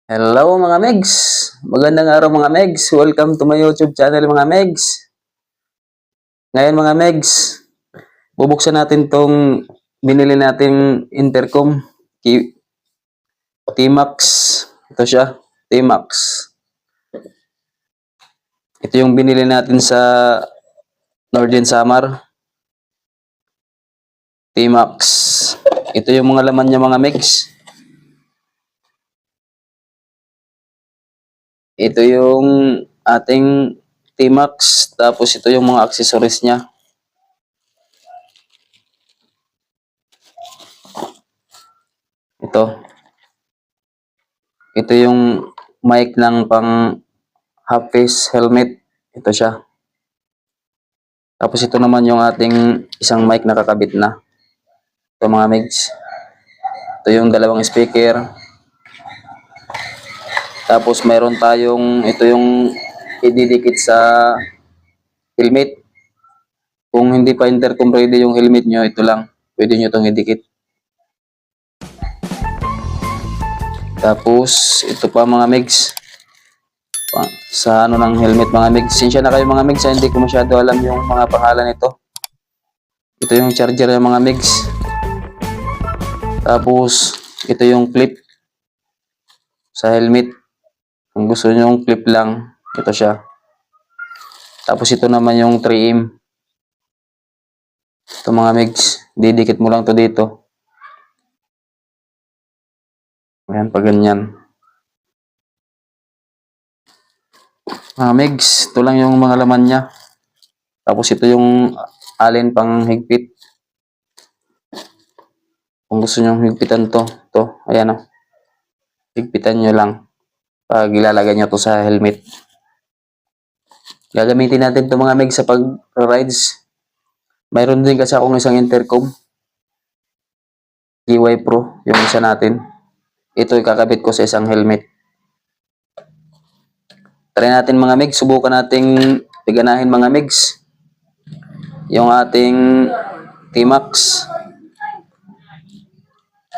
Hello mga Megs! Magandang araw mga Megs! Welcome to my YouTube channel mga Megs! Ngayon mga Megs, bubuksan natin tong binili nating intercom T-Max. Ito siya, T-Max. Ito yung binili natin sa Northern Samar. T-Max. Ito yung mga laman niya mga Megs. Ito yung ating T-Max. Tapos ito yung mga accessories niya. Ito. Ito yung mic ng pang half face helmet. Ito siya. Tapos ito naman yung ating isang mic na kakabit na. Ito mga Megs. Ito yung dalawang speaker. Tapos mayroon tayong, ito yung ididikit sa helmet. Kung hindi pa intercom ready yung helmet nyo, ito lang. Pwede nyo itong idikit. Tapos ito pa mga Megs. Sa ano ng helmet mga Megs. Sinsya na kayo mga Megs, hindi ko masyado alam yung mga pangalan nito. Ito yung charger ng mga Megs. Tapos ito yung clip sa helmet. Kung gusto nyo yung clip lang, ito siya. Tapos ito naman yung 3M. Ito mga Megs, didikit mo lang to dito. Ayan, pag ganyan. Mga Megs, ito lang yung mga laman niya. Tapos ito yung alin pang higpit. Kung gusto nyo higpitan to, ayan o. Higpitan nyo lang pag ilalagay nyo to sa helmet. Gagamitin natin to mga Megs sa pag-rides. Mayroon din kasi akong isang intercom. GY Pro, yung isa natin. Ito ikakabit ko sa isang helmet. Try natin mga Megs, subukan nating piganahin mga Megs. Yung ating T-Max.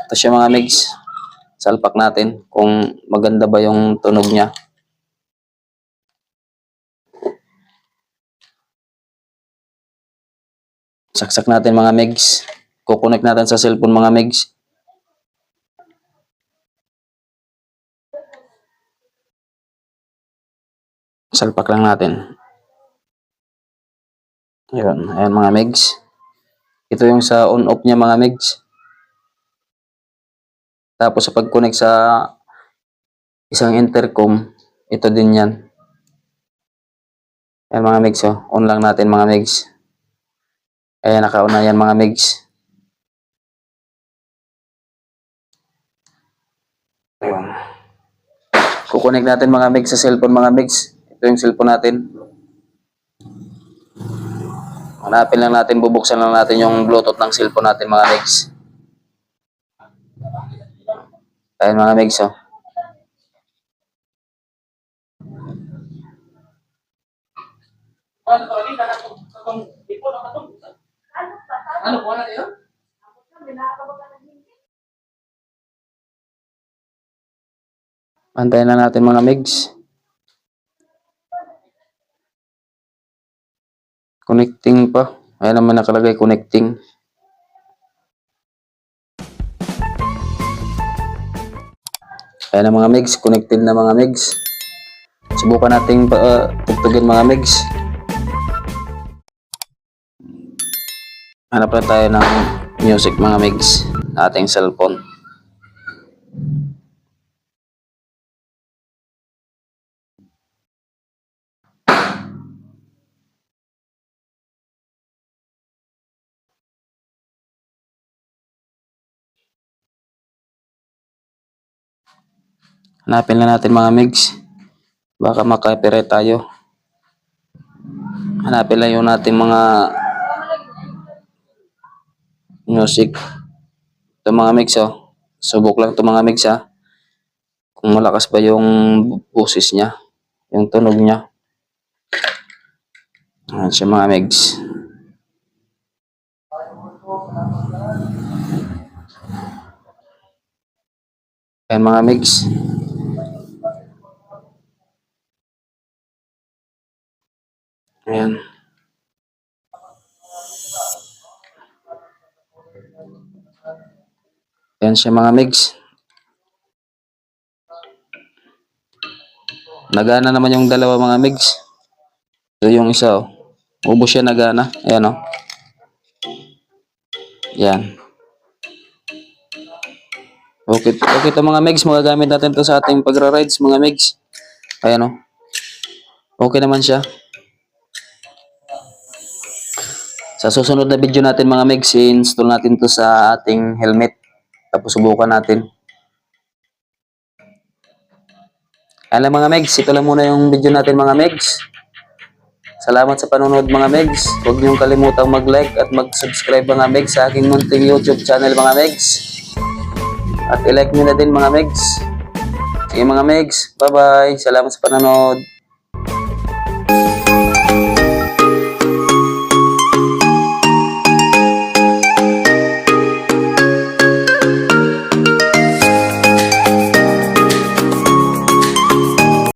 Ito siya mga Megs. Salpak natin kung maganda ba yung tunog niya. Saksak natin mga Megs. Kukonek natin sa cellphone mga Megs. Salpak lang natin. Ayan, ayan mga Megs. Ito yung sa on-off niya mga Megs. Tapos sa pag-connect sa isang intercom, ito din yan. Ayan mga Megs, oh. On lang natin mga Megs. Ayan, naka-on na yan mga Megs. Ayan. Kukonek natin mga Megs sa cellphone mga Megs. Ito yung cellphone natin. Hanapin lang natin, bubuksan lang natin yung Bluetooth ng cellphone natin mga Megs. Ayan mga Megs, oh. Ano po na yun? Antayin na natin mga Megs. Connecting pa. Ayan naman nakalagay connecting. Ayan na mga Megs, connected na mga Megs. Subukan nating tugtugin mga Megs. Hanap na tayo ng music mga Megs na ating cellphone. Hanapin lang natin mga Megs. Baka maka-copyright tayo. Hanapin lang yung natin mga music. Ito mga Megs, oh. Subok lang ito mga Megs, ha. Kung malakas ba yung boses niya, yung tunog niya. Ayan siya mga Megs. Ayan mga Megs. Ayan. Ayan siya mga megs. Nagana naman yung dalawa mga megs. Ito yung isa oh. Ubos siya nagana. Ayan oh. Yan. Okay, okay to mga megs. Magagamit natin to sa ating pagra-rides mga megs. Ayan oh. Okay naman siya. Sa susunod na video natin mga megs, i-install natin to sa ating helmet. Tapos subukan natin. Alam mga megs, ito lang muna yung video natin mga megs. Salamat sa panonood mga megs. Huwag niyong kalimutang mag-like at mag-subscribe mga megs sa aking munting YouTube channel mga megs. At i-like niyo na din mga megs. Sige mga megs, bye-bye. Salamat sa panonood.